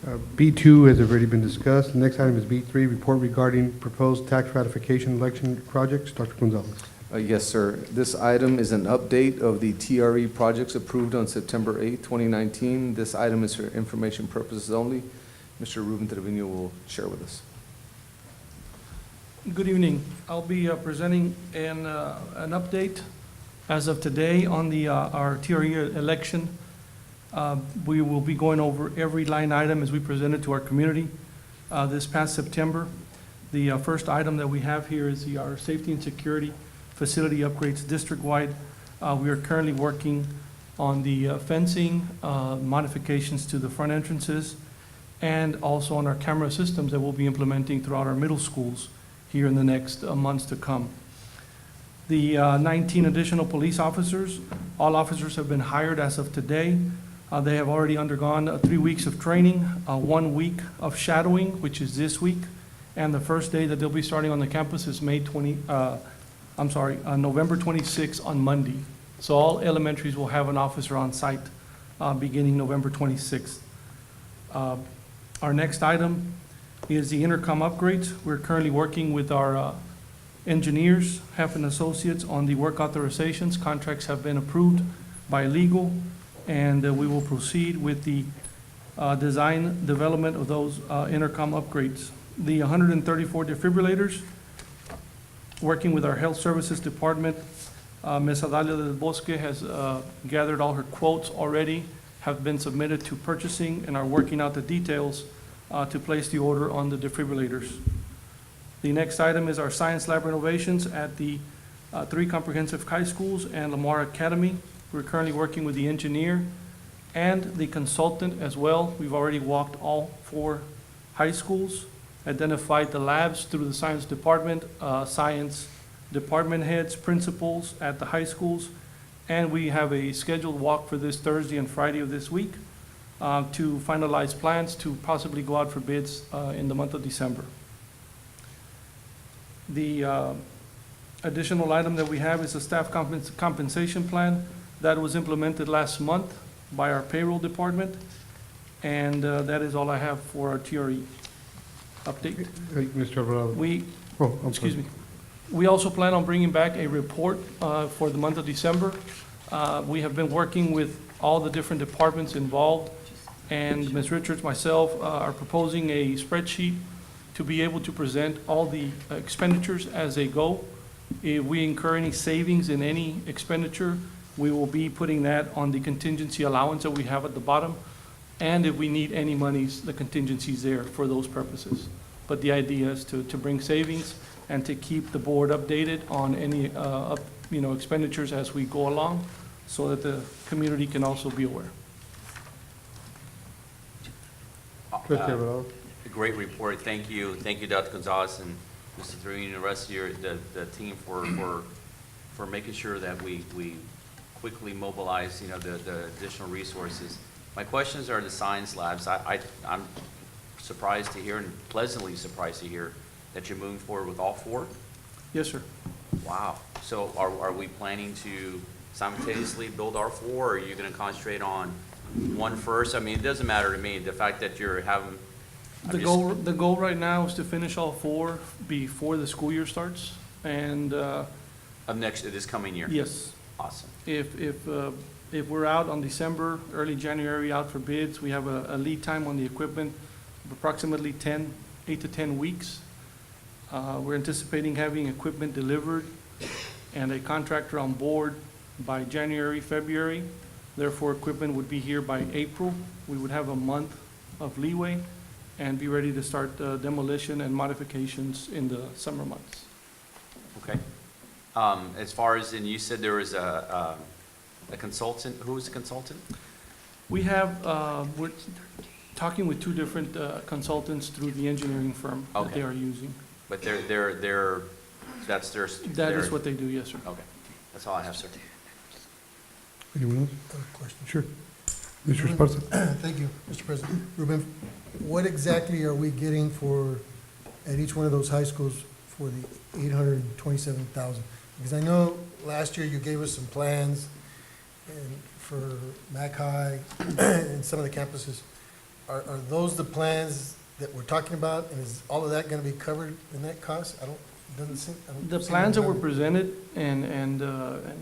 B2 has already been discussed. The next item is B3, report regarding proposed tax ratification election projects. Dr. Gonzalez. Yes, sir. This item is an update of the TRE projects approved on September 8, 2019. This item is for information purposes only. Mr. Ruben Trevino will share with us. Good evening. I'll be presenting an update as of today on our TRE election. We will be going over every line item as we present it to our community. This past September, the first item that we have here is our safety and security facility upgrades district-wide. We are currently working on the fencing, modifications to the front entrances, and also on our camera systems that we'll be implementing throughout our middle schools here in the next months to come. The 19 additional police officers, all officers have been hired as of today. They have already undergone 3 weeks of training, 1 week of shadowing, which is this week, and the first day that they'll be starting on the campus is November 26th on Monday. So all elementaries will have an officer on site beginning November 26th. Our next item is the intercom upgrades. We're currently working with our engineers, Heffen Associates, on the work authorizations. Contracts have been approved by legal, and we will proceed with the design development of those intercom upgrades. The 134 defibrillators, working with our Health Services Department, Ms. Adalia del Bosque has gathered all her quotes already, have been submitted to purchasing, and are working out the details to place the order on the defibrillators. The next item is our science lab renovations at the 3 comprehensive high schools and Lamar Academy. We're currently working with the engineer and the consultant as well. We've already walked all 4 high schools, identified the labs through the science department, science department heads, principals at the high schools, and we have a scheduled walk for this Thursday and Friday of this week to finalize plans to possibly go out for bids in the month of December. The additional item that we have is a staff compensation plan that was implemented last month by our payroll department, and that is all I have for our TRE update. Mr. Alvarado. Excuse me. We also plan on bringing back a report for the month of December. We have been working with all the different departments involved, and Ms. Richards, myself, are proposing a spreadsheet to be able to present all the expenditures as they go. If we incur any savings in any expenditure, we will be putting that on the contingency allowance that we have at the bottom. And if we need any monies, the contingency is there for those purposes. But the idea is to bring savings and to keep the board updated on any expenditures as we go along, so that the community can also be aware. Trustee Alvarado. A great report. Thank you, Dr. Gonzalez and Mr. Trevino and the rest of the team for making sure that we quickly mobilize the additional resources. My questions are the science labs. I'm surprised to hear, and pleasantly surprised to hear, that you're moving forward with all 4? Yes, sir. Wow. So are we planning to simultaneously build our 4, or are you going to concentrate on one first? I mean, it doesn't matter to me. The fact that you're having... The goal right now is to finish all 4 before the school year starts, and of this coming year? yes. Awesome. If we're out on December, early January, out for bids, we have a lead time on the equipment of approximately 8 to 10 weeks. We're anticipating having equipment delivered and a contractor on board by January, February. Therefore, equipment would be here by April. We would have a month of leeway and be ready to start demolition and modifications in the summer months. Okay. As far as, and you said there was a consultant. Who is the consultant? We have, we're talking with 2 different consultants through the engineering firm that Okay. they are using. But that's their... That is what they do, yes, sir. Okay. That's all I have, sir. Anyone else? Question. Sure. Mr. Esparza. Thank you, Mr. President. Ruben, what exactly are we getting at each one of those high schools for the $827,000? Because I know last year you gave us some plans and for Mac High and some of the campuses. are those the plans that we're talking about? And is all of that gonna be covered in that cost? I don't see The the plans that were number. presented, and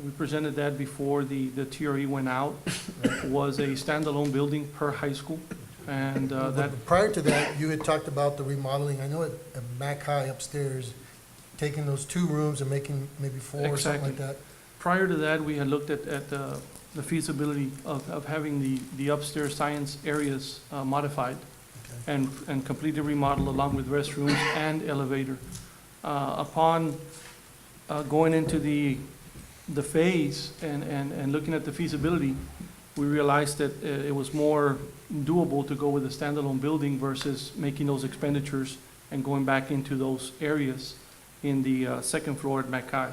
we presented that before the TRE went out, was a standalone building per high school. And But that, prior to that, you had talked about the remodeling, I know at Mac High upstairs, taking those 2 rooms and making maybe 4 or something like that. prior to that, we had looked at the feasibility of having the upstairs science areas modified Okay. and completely remodeled along with restrooms and elevator. Upon going into the phase and looking at the feasibility, we realized that it was more doable to go with a standalone building versus making those expenditures and going back into those areas in the second floor at Mackay.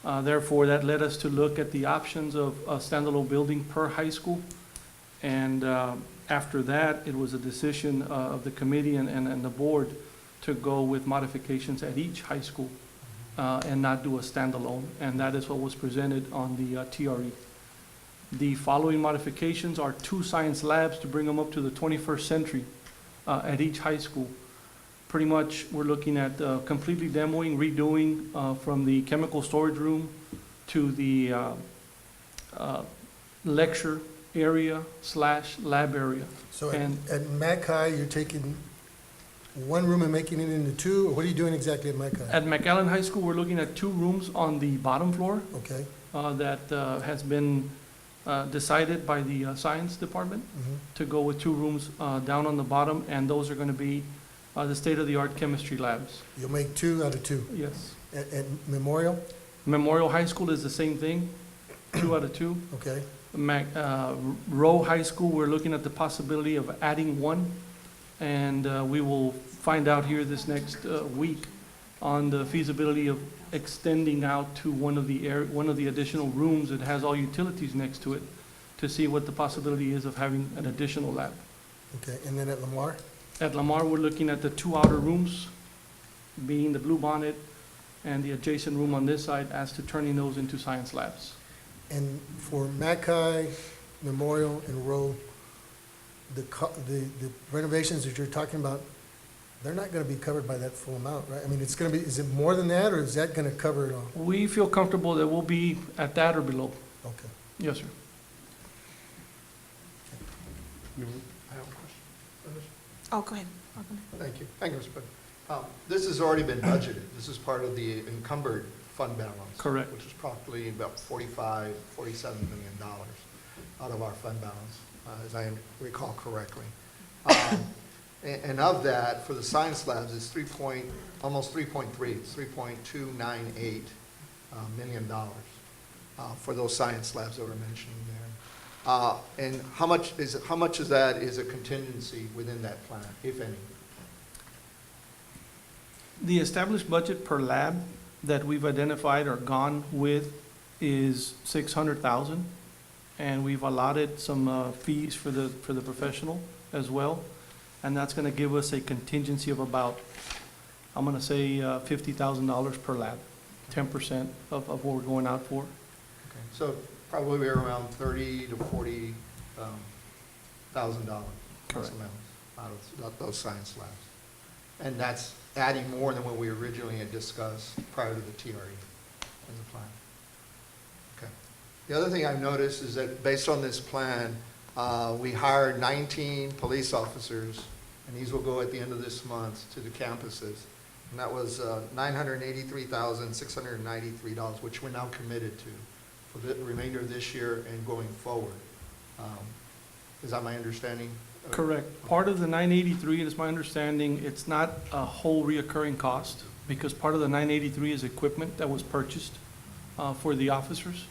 Therefore, that led us to look at the options of a standalone building per high school. And after that, it was a decision of the committee and the board to go with modifications at each high school and not do a standalone. And that is what was presented on the TRE. The following modifications are 2 science labs to bring them up to the 21st century at each high school. Pretty much, we're looking at completely demoing, redoing from the chemical storage room to the lecture area / lab area. So And- at Mac High, you're taking 1 room and making it into 2, or what are you doing exactly at Mac High? At McAllen High School, we're looking at 2 rooms on the bottom floor Okay. that has been decided by the science department Mhm. to go with 2 rooms down on the bottom, and those are going to be the state-of-the-art chemistry labs. You'll make 2 out of 2. Yes. At Memorial? Memorial High School is the same thing, 2 out of 2. Okay. Rowe High School, we're looking at the possibility of adding 1, and we will find out here this next week on the feasibility of extending out to one of the additional rooms that has all utilities next to it, to see what the possibility is of having an additional lab. Okay, and then at Lamar? At Lamar, we're looking at the 2 outer rooms, being the Blue Bonnet and the adjacent room on this side, as to turning those into science labs. And for Mac High, Memorial, and Rowe, the renovations that you're talking about, they're not gonna be covered by that full amount, right? I mean, it's gonna be, is it more than that, or is that gonna cover it all? We feel comfortable that we'll be at that or below. Okay. Yes, sir. I have a question. Oh, go ahead. Thank you. Thank you, Mr. President. This has already been budgeted. This is part of the encumbered fund balance. Correct. Which is probably about $47 million out of our fund balance, as I recall correctly. And of that, for the science labs, it's almost 3.3, it's $3.298 million for those science labs that were mentioned there. And how much of that is a contingency within that plan, if any? The established budget per lab that we've identified or gone with is 600,000, and we've allotted some fees for the professional as well, and that's going to give us a contingency of about, I'm going to say $50,000 per lab, 10% of what we're going out for. Okay, so probably around $30,000 to $40,000 plus Correct. out of those science labs. And that's adding more than what we originally had discussed prior to the TRE in the plan. Okay. The other thing I've noticed is that based on this plan, we hired 19 police officers, and these will go at the end of this month to the campuses. And that was $983,693, which we're now committed to for the remainder of this year and going forward. Is that my understanding? Correct. Part of the 983, it is my understanding, it's not a whole reoccurring cost, because part of the 983 is equipment that was purchased for the officers.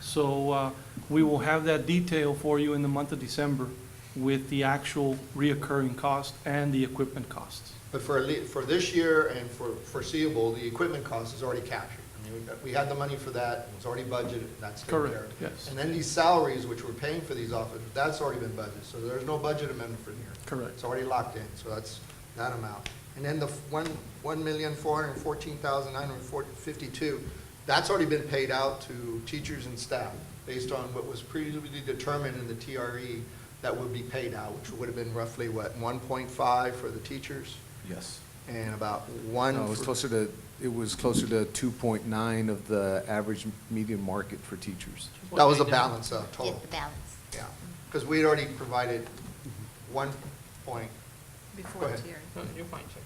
So we will have that detail for you in the month of December with the actual reoccurring cost and the equipment costs. But for this year and for foreseeable, the equipment cost is already captured. I mean, we had the money for that, it was already budgeted, that's taken care of. Correct, yes. And then these salaries, which we're paying for these officers, that's already been budgeted, so there's no budget amendment for here. Correct. It's already locked in, so that's that amount. And then the $1,414,952, that's already been paid out to teachers and staff, based on what was previously determined in the TRE, that would be paid out, which would have been roughly, what, 1.5 for the teachers Yes. and about 1 No, it was for- closer to 2.9 of the average median market for teachers. That was the balance Yeah, total, the balance. yeah. Because we'd already provided 1 point, Before Go ahead. tier. You're fine, sir.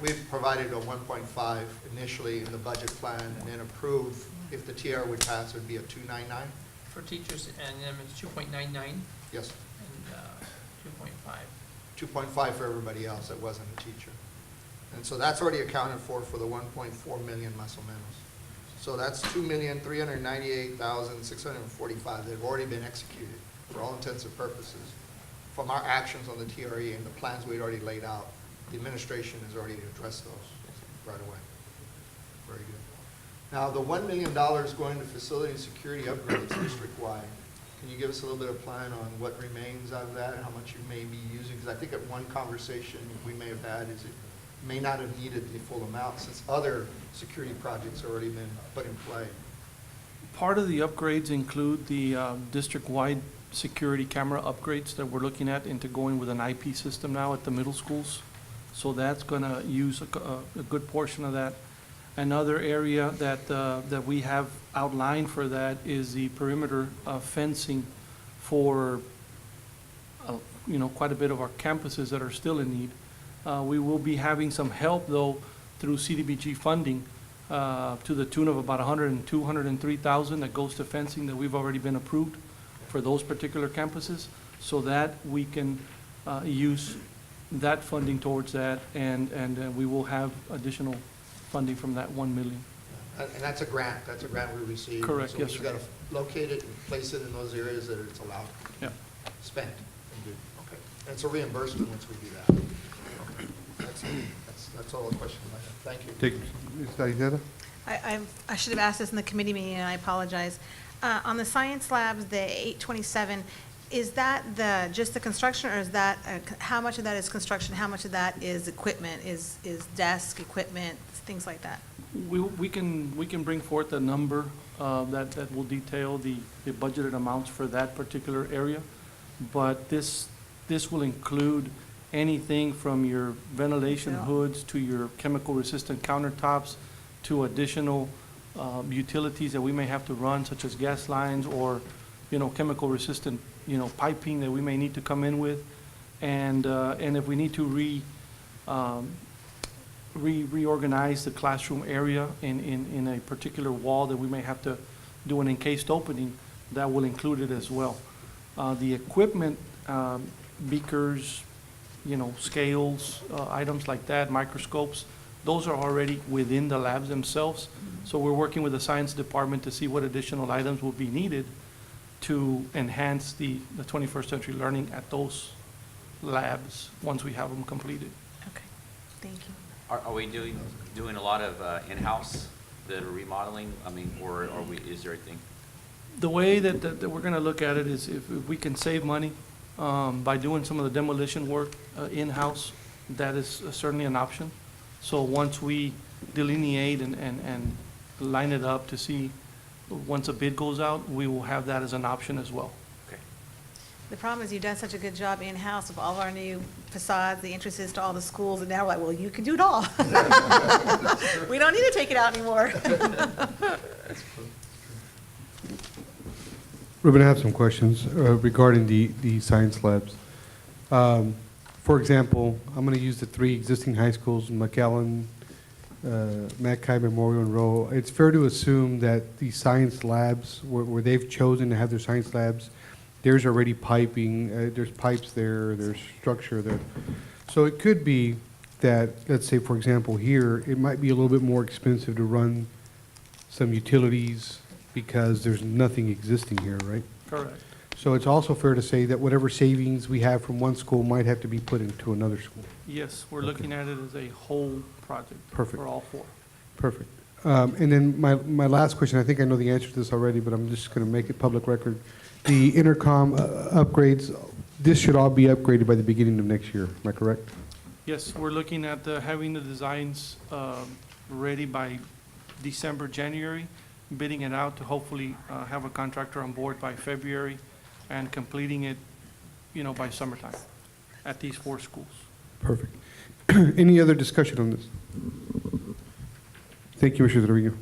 we provided a 1.5 initially in the budget plan, and then approved, if the TR would pass, it would be a 299? For teachers, and then it's 2.99 Yes, and 2.5. 2.5 for everybody else that wasn't a teacher. And so that's already accounted for the 1.4 million más o menos. So that's 2,398,645 that have already been executed for all intents and purposes. From our actions on the TRE and the plans we'd already laid out, the administration has already addressed those right away. Very good. Now, the $1 million going to facility and security upgrades district-wide, can you give us a little bit of plan on what remains out of that and how much you may be using? Because I think at one conversation we may have had is it may not have needed the full amount since other security projects have already been put in play. Part of the upgrades include the district-wide security camera upgrades that we're looking at into going with an IP system now at the middle schools. So that's gonna use a good portion of that. Another area that we have outlined for that is the perimeter fencing for, quite a bit of our campuses that are still in need. We will be having some help, though, through CDBG funding to the tune of about 102, 103,000 that goes to fencing that we've already been approved for those particular campuses, so that we can use that funding towards that, and we will have additional funding from that 1 million. And that's a grant we received. Correct, yes, So sir. we've got to locate it and place it in those areas that it's allowed Yeah. spent and do. Okay. And it's a reimbursement once we do that. Okay. That's all the questions I have. Thank you. Take, Ms. Aizeta? I should have asked this in the committee meeting, and I apologize. On the science labs, the 827, is that just the construction, or is that, how much of that is construction, how much of that is equipment, is desk, equipment, things like that? We can bring forth a number that will detail the budgeted amounts for that particular area, but this will include anything from your ventilation Yeah. hoods to your chemical-resistant countertops to additional utilities that we may have to run, such as gas lines or, chemical-resistant, piping that we may need to come in with. And if we need to reorganize the classroom area in a particular wall that we may have to do an encased opening, that will include it as well. The equipment, beakers, scales, items like that, microscopes, those are already within the labs themselves. So we're working with the science department to see what additional items will be needed to enhance the 21st century learning at those labs once we have them completed. Okay, thank you. Are we doing a lot of in-house, the remodeling? I mean, or is there anything? The way that we're gonna look at it is if we can save money by doing some of the demolition work in-house, that is certainly an option. So once we delineate and line it up to see, once a bid goes out, we will have that as an option as well. Okay. The problem is you've done such a good job in-house of all our new facades, the entrances to all the schools, and now we're like, well, you can do it all. We don't need to take it out anymore. Ruben, I have some questions regarding the science labs. For example, I'm going to use the three existing high schools, McAllen, Mackay Memorial, and Rowe. It's fair to assume that the science labs, where they've chosen to have their science labs, there's already piping, there's pipes there, there's structure there. So it could be that, let's say, for example, here, it might be a little bit more expensive to run some utilities because there's nothing existing here, right? Correct. So it's also fair to say that whatever savings we have from one school might have to be put into another school. Yes, we're Okay. looking at it as a whole project. Perfect. For all four. Perfect. And then my last question, I think I know the answer to this already, but I'm just going to make it public record. The intercom upgrades, this should all be upgraded by the beginning of next year, am I correct? Yes, we're looking at having the designs ready by December, January, bidding it out to hopefully have a contractor on board by February, and completing it you know, by summertime at these 4 schools. Perfect. Any other discussion on this? Thank you, Mr. Trevino.